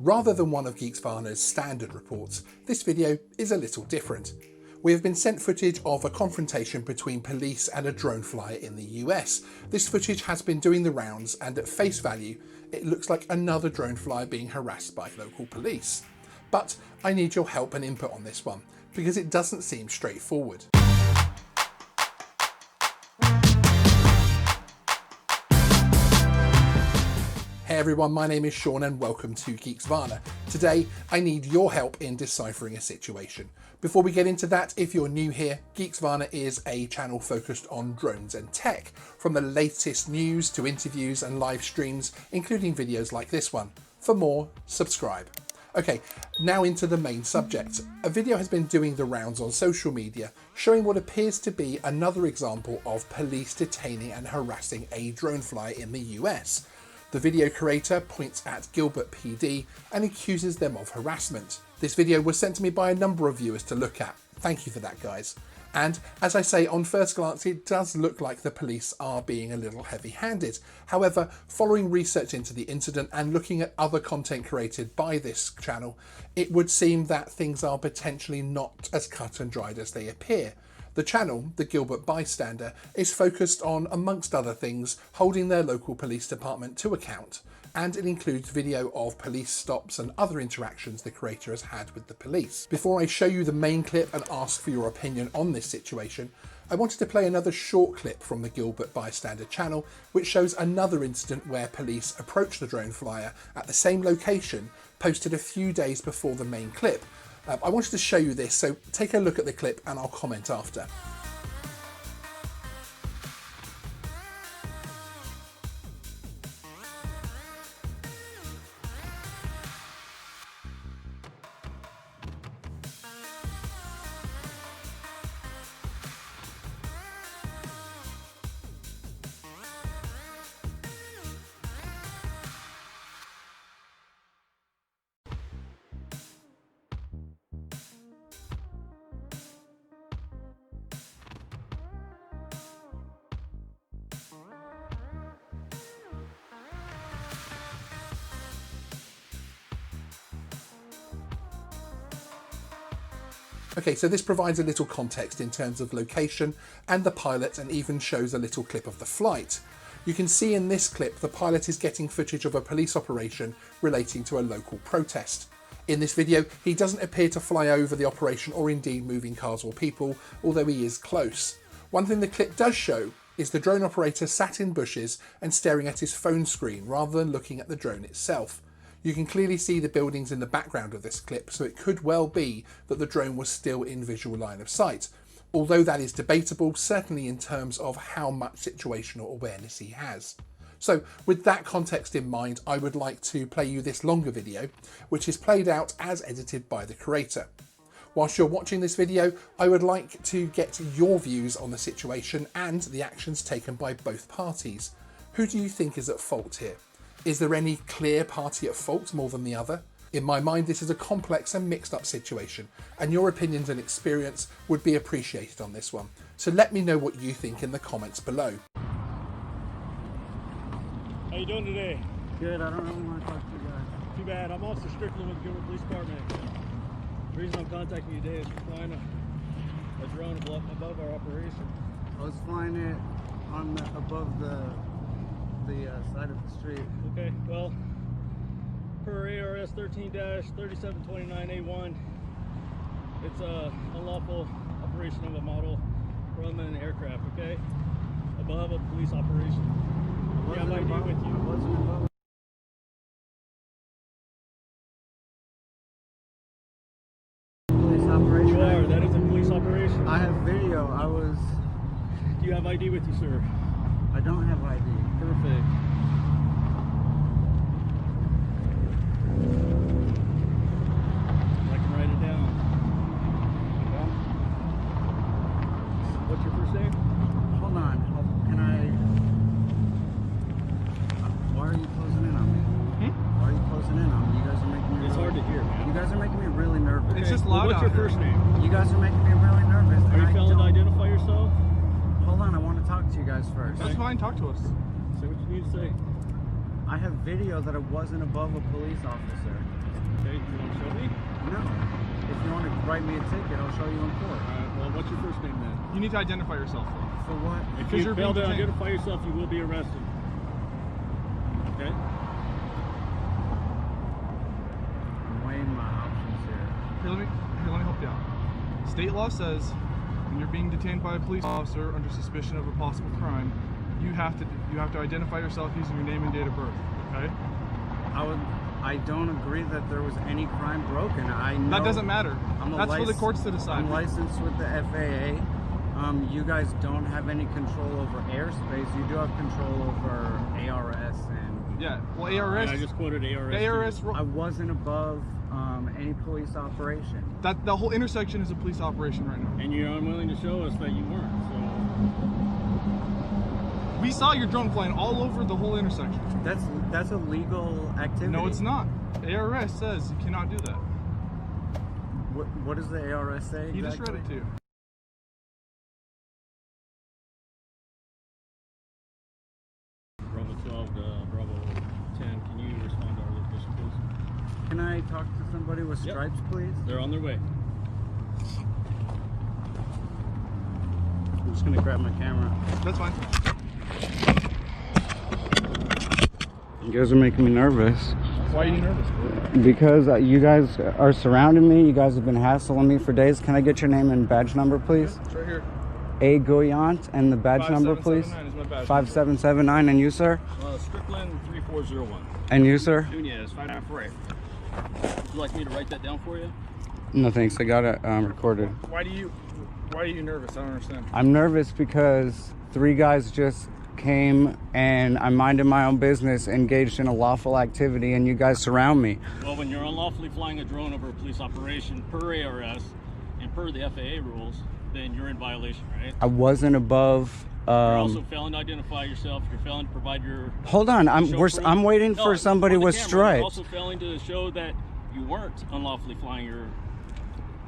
Rather than one of Geeksvana's standard reports, this video is a little different. We have been sent footage of a confrontation between police and a drone flyer in the US. This footage has been doing the rounds, and at face value, it looks like another drone flyer being harassed by local police. But I need your help and input on this one, because it doesn't seem straightforward. Hey everyone, my name is Sean and welcome to Geeksvana. Today, I need your help in deciphering a situation. Before we get into that, if you're new here, Geeksvana is a channel focused on drones and tech, from the latest news to interviews and live streams, including videos like this one. For more, subscribe. Okay, now into the main subject. A video has been doing the rounds on social media, showing what appears to be another example of police detaining and harassing a drone flyer in the US. The video creator points at Gilbert PD and accuses them of harassment. This video was sent to me by a number of viewers to look at. Thank you for that, guys. And as I say, on first glance, it does look like the police are being a little heavy-handed. However, following research into the incident and looking at other content created by this channel, it would seem that things are potentially not as cut and dried as they appear. The channel, The Gilbert Bystander, is focused on, amongst other things, holding their local police department to account, and it includes video of police stops and other interactions the creator has had with the police. Before I show you the main clip and ask for your opinion on this situation, I wanted to play another short clip from the Gilbert Bystander channel, which shows another incident where police approached the drone flyer at the same location, posted a few days before the main clip. I wanted to show you this, so take a look at the clip and I'll comment after. Okay, so this provides a little context in terms of location and the pilot, and even shows a little clip of the flight. You can see in this clip the pilot is getting footage of a police operation relating to a local protest. In this video, he doesn't appear to fly over the operation or indeed moving cars or people, although he is close. One thing the clip does show is the drone operator sat in bushes and staring at his phone screen rather than looking at the drone itself. You can clearly see the buildings in the background of this clip, so it could well be that the drone was still in visual line of sight, although that is debatable, certainly in terms of how much situational awareness he has. So with that context in mind, I would like to play you this longer video, which is played out as edited by the creator. Whilst you're watching this video, I would like to get your views on the situation and the actions taken by both parties. Who do you think is at fault here? Is there any clear party at fault more than the other? In my mind, this is a complex and mixed up situation, and your opinions and experience would be appreciated on this one. So let me know what you think in the comments below. How you doing today? Good, I don't really want to talk to you guys. Too bad. I'm Officer Strickland with the Gilbert Police Department. The reason I'm contacting you today is we're flying a drone above our operation. I was flying it on above the side of the street. Okay, well, per ARS 13-3729A1, it's a unlawful operation of a model from an aircraft, okay? Above a police operation. You have ID with you. I wasn't above police operation. You are, that is a police operation. I have video. Do you have ID with you, sir? I don't have ID. Perfect. I can write it down. Okay. What's your first name? Hold on. Can I? Why are you closing in on me? Why are you closing in on me? You guys are making me. It's hard to hear, man. You guys are making me really nervous. It's just loud. What's your first name? You guys are making me really nervous. Are you failing to identify yourself? Hold on. I want to talk to you guys first. That's fine. Talk to us. Say what you need to say. I have video that it wasn't above a police officer. write me a ticket. I'll show you in court. Well, what's your first name then? You need to identify yourself. For what? If Because you you're fail to being detained. identify yourself, you will be arrested. Okay? I'm weighing my options here. Here, let me help you out. State law says when you're being detained by a police officer under suspicion of a possible crime, you have to identify yourself using your name and date of birth. Okay? I don't agree that there was any crime broken. I know That doesn't matter. That's for the courts to decide. I'm licensed with the FAA. You guys don't have any control over airspace. You do have control over ARS and. Yeah. Well, ARS. And I just quoted ARS. The ARS. I wasn't above any police operation. That the whole intersection is a police operation right now. And you're unwilling to show us that you weren't. So We saw your drone flying all over the whole intersection. That's a legal activity. No, it's not. ARS says you cannot do that. What does the ARS say? He just read exactly? it to you. Bravo 12 to Bravo 10, can you respond to our location, please? Can I talk to somebody with Yep. stripes, please? They're on their way. I'm just gonna grab my camera. That's fine. You guys are making me nervous. Why are you nervous? Because you guys are surrounding me. You guys have been hassling me for days. Can I get your name and badge number, please? It's right here. A. Goyant and the badge number, please. 5779 is my badge 5779. And you, sir? Strickland 3401. And you, sir? Nunez 598. Would you like me to write that down for you? No, thanks. I got it recorded. Why are you nervous? I don't understand. I'm nervous because 3 guys just came and I'm minding my own business, engaged in a lawful activity, and you guys surround me. Well, when you're unlawfully flying a drone over a police operation per ARS and per the FAA rules, then you're in violation, right? I wasn't above. You're also failing to identify yourself. You're failing to provide your. Hold on, I'm waiting No, for somebody on the with camera. stripes. You're also failing to show that you weren't unlawfully flying your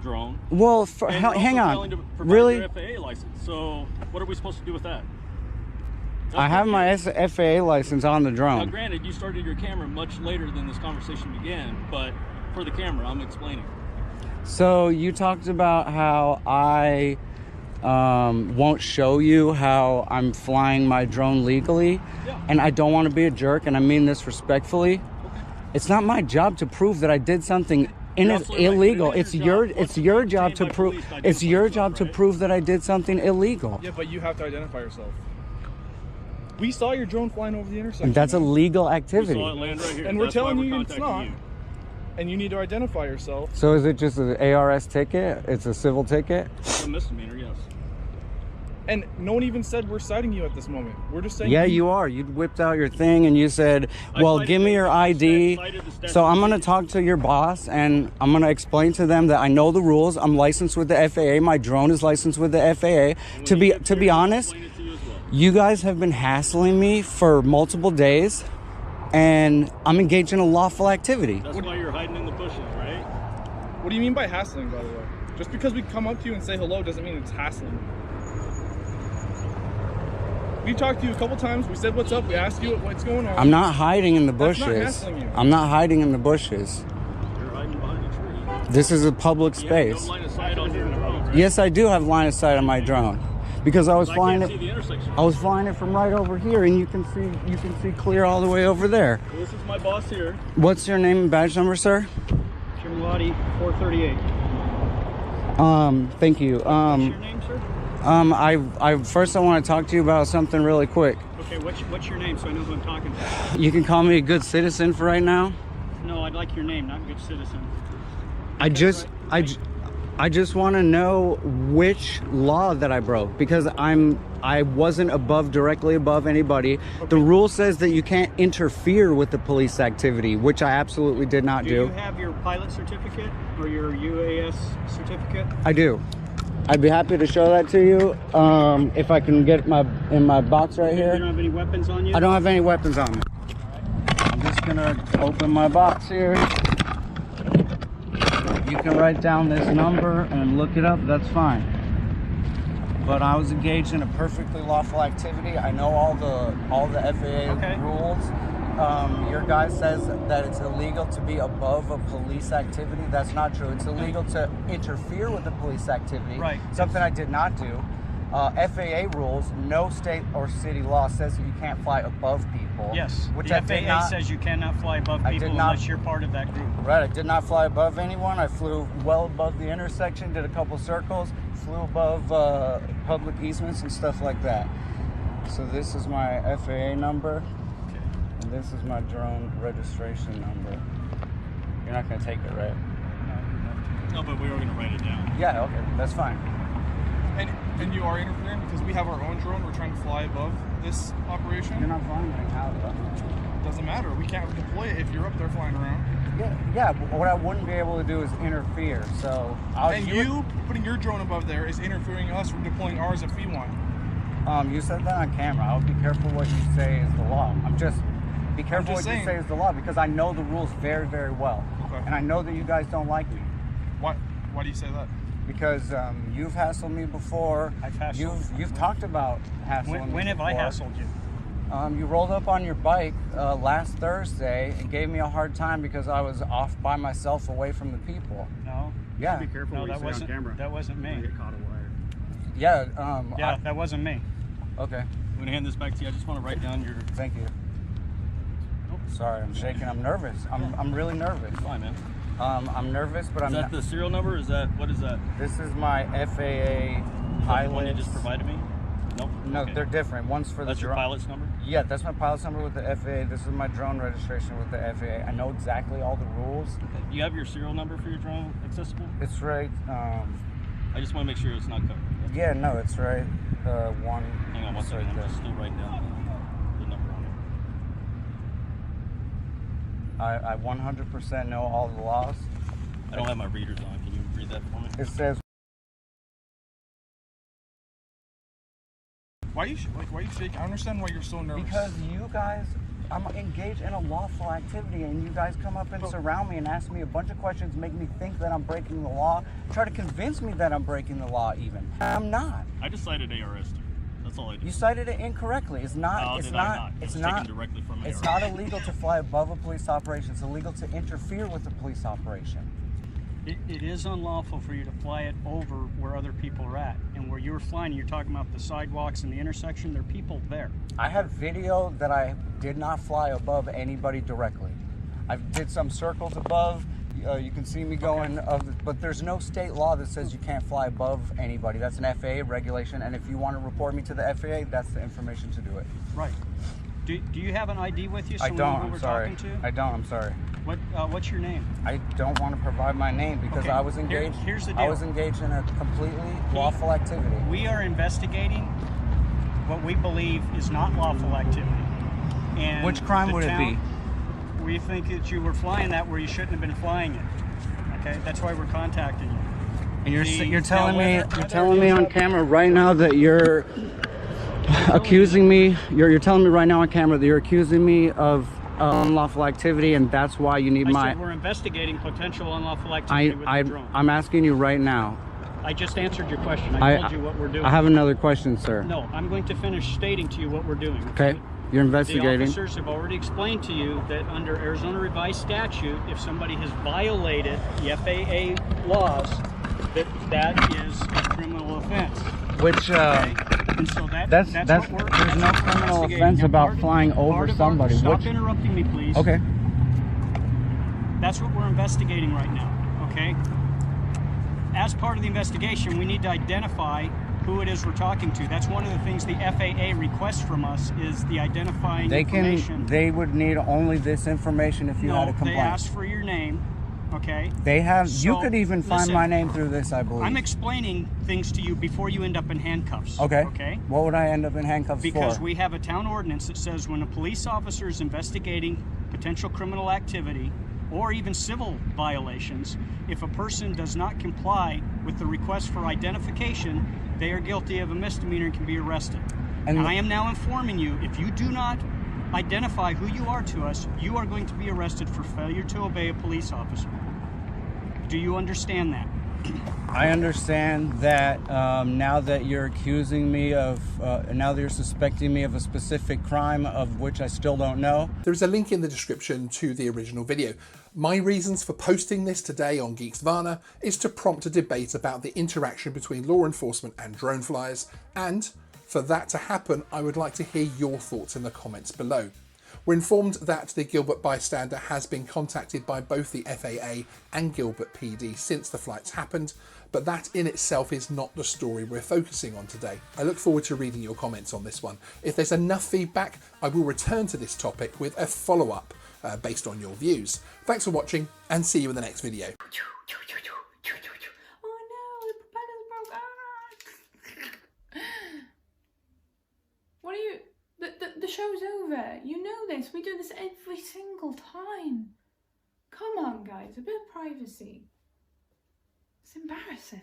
drone. Well, And you're hang also on. failing to provide Really? your FAA license. So what are we supposed to do with that? I have my FAA license on the Now, drone. granted, you started your camera much later than this conversation began, but for the camera, I'm explaining. So you talked about how I won't show you how I'm flying my drone legally, Yeah. and I don't want to be a jerk, and I mean this respectfully. It's not my job to prove that I did something You're absolutely right. illegal. It is It's your your job. it's Once your you're job to detained by prove police, it's identify your yourself, job to right? prove that I did something illegal. Yeah, but you have to identify yourself. We saw your drone flying over the intersection. And that's a man. legal We activity. saw it land right here. And we're That's why telling we're you it's contacting not. you. And you need to identify yourself. So is it just an ARS ticket? It's a civil ticket? It's a misdemeanor, yes. And no one even said we're citing you at this moment. We're just saying. Yeah, you are. You whipped out your thing and you said, well, cited give me the- your I ID. cited the statute. So I'm going to talk to your boss and I'm going to explain to them that I know the rules. I'm licensed with the FAA. My drone is licensed with the FAA. And To when you be get to here, be I'll honest, explain it to you as well. you guys have been hassling me for multiple days and I'm engaged in a lawful activity. That's why you're hiding in the bushes, right? What do you mean by hassling, by the way? Just because we come up to you and say hello doesn't mean it's hassling. We talked to you a couple times. We said what's up. We asked you what's going on. I'm not hiding in the That's not bushes. hassling you. I'm not hiding in the bushes. You're hiding behind a tree. This is a public You have space. no line of sight on your drone, right? Yes, I do have line of sight on my drone because I was I flying can't it. see the intersection. I was flying it from right over here, and you can see clear all the way over there. Well, this is my boss here. What's your name and badge number, sir? Chimwadi 438. Thank you. What's your name, sir? I first I want to talk to you about something really quick. Okay, what's your name so I know who I'm talking to? You can call me a good citizen for right now. No, I'd like your name, not good citizen. I just want to know which law that I broke because I wasn't directly above anybody. Okay. The rule says that you can't interfere with the police activity, which I absolutely did not Do do. you have your pilot certificate or your UAS certificate? I do. I'd be happy to show that to you if I can get in my box right You don't here. have any weapons on you? I don't have any weapons on me. I'm just gonna open my box here. You can write down this number and look it up, that's fine. But I was engaged in a perfectly lawful activity. I know all the FAA Okay. rules. your guy says that it's illegal to be above a police activity. That's not true. It's illegal to interfere with the police activity. Right. Something I did not do. FAA rules, no state or city law says that you can't fly above people. Yes. Which the I did FAA not, says you cannot fly above I people did not- unless you're part of that group. Right, I did not fly above anyone. I flew well above the intersection, did a couple circles, flew above public easements and stuff like that. So this is my FAA number, and this is my drone registration number. You're not going to take it, right? No, but we were gonna write it down. Yeah, okay, that's fine. And you are interfering because we have our own drone. We're trying to fly above this operation. You're not flying right now, though. Doesn't matter. We can't deploy it if you're up there flying around. Yeah, but what I wouldn't be able to do is interfere. So, And you putting your drone above there is interfering us from deploying ours if we want. You said that on camera. I would be careful what you say is the law. Be careful what you say is the law because I know the rules very, very well. Okay. And I know that you guys don't like me. Why do you say that? Because you've hassled me before. I've hassled. You've talked about hassling me When have I before. hassled you? You rolled up on your bike last Thursday and gave me a hard time because I was off by myself away from the people. No. Yeah. Be careful No, what you that say wasn't. on camera. That wasn't me. You get caught a wire. Yeah. Yeah, that wasn't me. Okay. I'm gonna hand this back to you. I just want to write down your. Thank you. Sorry, I'm shaking. I'm nervous. I'm really nervous. Fine, man. I'm nervous, but Is I'm that not. the serial number? Is that what is that? This is my FAA Is that the one you pilot. just provided me? Nope. No, Okay. they're different. One's for the That's your drone. pilot's number. Yeah, that's my pilot's number with the FAA. This is my drone registration with the FAA. I know exactly all the rules. Do you have your serial number for your drone accessible? It's right. I just want to make sure it's not covered. Yeah, no, it's right. One. Hang on one it's second. right I'm there. just still writing down the number on it. I 100% know all the laws. I don't have my readers on. Can you read that for me? It says. Why you shaking? I understand why you're so nervous. Because you guys, I'm engaged in a lawful activity, and you guys come up and surround me and ask me a bunch of questions, make me think that I'm breaking the law, try to convince me that I'm breaking the law. Even I'm not. I just cited ARS too. That's all I did. You cited it incorrectly. It's not. No, it's did I not. not? It It's was not. taken directly from It's ARS. not illegal to fly above a police operation. It's illegal to interfere with a police operation. It is unlawful for you to fly it over where other people are at. And where you're flying, you're talking about the sidewalks and the intersection, there are people there. I have video that I did not fly above anybody directly. I did some circles above. You can see me going, but there's no state law that says you can't fly above anybody. That's an FAA regulation, and if you want to report me to the FAA, that's the information to do it. Right. Do you have an ID with you so I we know don't. who I'm we're sorry. talking to? I don't. I'm sorry. What's your name? I don't want to provide my name because Okay, I was engaged. here's the I deal. was engaged in a completely lawful activity. We are investigating what we believe is not lawful activity. And Which crime the would it be? We think that you were flying that where you shouldn't have been flying it. Okay, that's why we're contacting you. And you're The- you're telling me now, whether you're telling me it is on camera right now that you're accusing me. You're telling me right now on camera that you're accusing me of unlawful activity, and that's why you need I my. said we're investigating potential unlawful activity with the drone. I'm asking you right now. I just answered your question. I told you what we're doing. I have another question, sir. No, I'm going to finish stating to you what we're doing. Okay, you're The investigating. officers have already explained to you that under Arizona revised statute, if somebody has violated the FAA laws, that is a criminal offense. Which And so that's what there's we're no criminal investigating. offense Now, about part of- flying over part of somebody. Stop Which interrupting me, please. okay. That's what we're investigating right now, okay? As part of the investigation, we need to identify who it is we're talking to. That's one of the things the FAA requests from us is the identifying information. They would need only this information if you had a No, complaint. they asked for your name, okay? They have. You So, could even find listen, my name through this, I believe. I'm explaining things to you before you end up in handcuffs. Okay. Okay? What would I end up in handcuffs Because for? we have a town ordinance that says when a police officer is investigating potential criminal activity or even civil violations, if a person does not comply with the request for identification, they are guilty of a misdemeanor and can be arrested. And I am now informing you, if you do not identify who you are to us, you are going to be arrested for failure to obey a police officer. Do you understand that? I understand that now that you're accusing me of, now that you're suspecting me of a specific crime of which I still don't know. There is a link in the description to the original video. My reasons for posting this today on Geeksvana is to prompt a debate about the interaction between law enforcement and drone flyers, and for that to happen, I would like to hear your thoughts in the comments below. We're informed that the Gilbert bystander has been contacted by both the FAA and Gilbert PD since the flights happened, but that in itself is not the story we're focusing on today. I look forward to reading your comments on this one. If there's enough feedback, I will return to this topic with a follow-up based on your views. Thanks for watching, and see you in the next video. Oh no, the propeller's broke. What are you... The show's over. You know this. We do this every single time. Come on, guys. A bit of privacy. It's embarrassing.